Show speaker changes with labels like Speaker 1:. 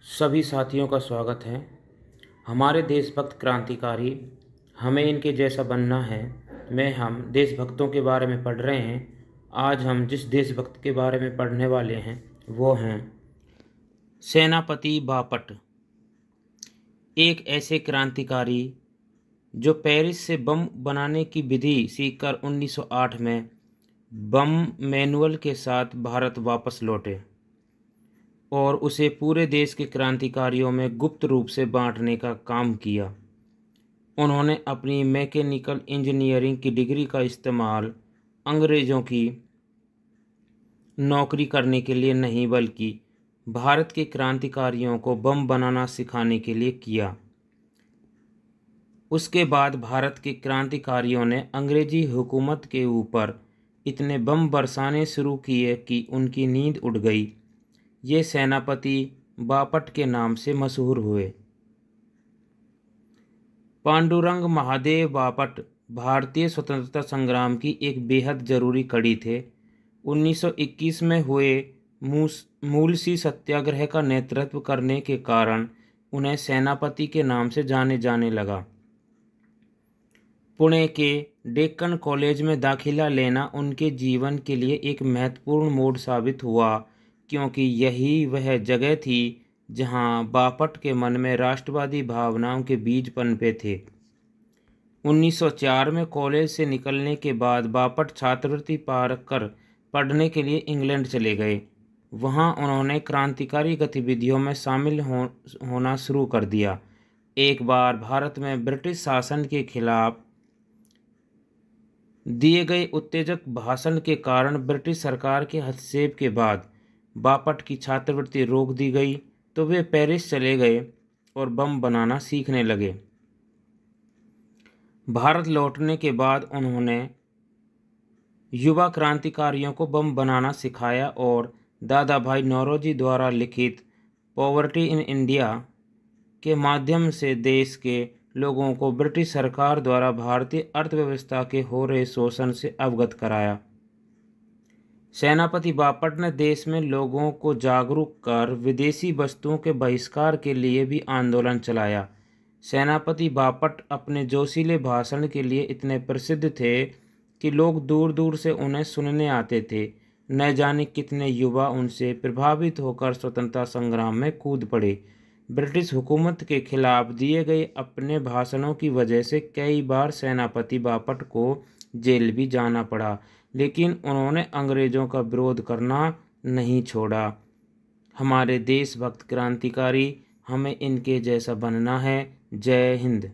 Speaker 1: सभी साथियों का स्वागत है। हमारे देशभक्त क्रांतिकारी हमें इनके जैसा बनना है में हम देशभक्तों के बारे में पढ़ रहे हैं। आज हम जिस देशभक्त के बारे में पढ़ने वाले हैं वो हैं सेनापति बापट। एक ऐसे क्रांतिकारी जो पेरिस से बम बनाने की विधि सीखकर 1908 में बम मैनुअल के साथ भारत वापस लौटे और उसे पूरे देश के क्रांतिकारियों में गुप्त रूप से बांटने का काम किया। उन्होंने अपनी मैकेनिकल इंजीनियरिंग की डिग्री का इस्तेमाल अंग्रेज़ों की नौकरी करने के लिए नहीं बल्कि भारत के क्रांतिकारियों को बम बनाना सिखाने के लिए किया। उसके बाद भारत के क्रांतिकारियों ने अंग्रेजी हुकूमत के ऊपर इतने बम बरसाने शुरू किए कि उनकी नींद उड़ गई। ये सेनापति बापट के नाम से मशहूर हुए। पांडुरंग महादेव बापट भारतीय स्वतंत्रता संग्राम की एक बेहद ज़रूरी कड़ी थे। 1921 में हुए मूलसी सत्याग्रह का नेतृत्व करने के कारण उन्हें सेनापति के नाम से जाने जाने लगा। पुणे के डेक्कन कॉलेज में दाखिला लेना उनके जीवन के लिए एक महत्वपूर्ण मोड़ साबित हुआ, क्योंकि यही वह जगह थी जहां बापट के मन में राष्ट्रवादी भावनाओं के बीज पनपे थे। 1904 में कॉलेज से निकलने के बाद बापट छात्रवृत्ति पाकर पढ़ने के लिए इंग्लैंड चले गए। वहां उन्होंने क्रांतिकारी गतिविधियों में शामिल होना शुरू कर दिया। एक बार भारत में ब्रिटिश शासन के खिलाफ दिए गए उत्तेजक भाषण के कारण ब्रिटिश सरकार के हस्तक्षेप के बाद बापट की छात्रवृत्ति रोक दी गई, तो वे पेरिस चले गए और बम बनाना सीखने लगे। भारत लौटने के बाद उन्होंने युवा क्रांतिकारियों को बम बनाना सिखाया और दादा भाई नौरोजी द्वारा लिखित पॉवर्टी इन इंडिया के माध्यम से देश के लोगों को ब्रिटिश सरकार द्वारा भारतीय अर्थव्यवस्था के हो रहे शोषण से अवगत कराया। सेनापति बापट ने देश में लोगों को जागरूक कर विदेशी वस्तुओं के बहिष्कार के लिए भी आंदोलन चलाया। सेनापति बापट अपने जोशीले भाषण के लिए इतने प्रसिद्ध थे कि लोग दूर दूर से उन्हें सुनने आते थे। न जाने कितने युवा उनसे प्रभावित होकर स्वतंत्रता संग्राम में कूद पड़े। ब्रिटिश हुकूमत के खिलाफ दिए गए अपने भाषणों की वजह से कई बार सेनापति बापट को जेल भी जाना पड़ा, लेकिन उन्होंने अंग्रेज़ों का विरोध करना नहीं छोड़ा। हमारे देशभक्त क्रांतिकारी हमें इनके जैसा बनना है। जय हिंद।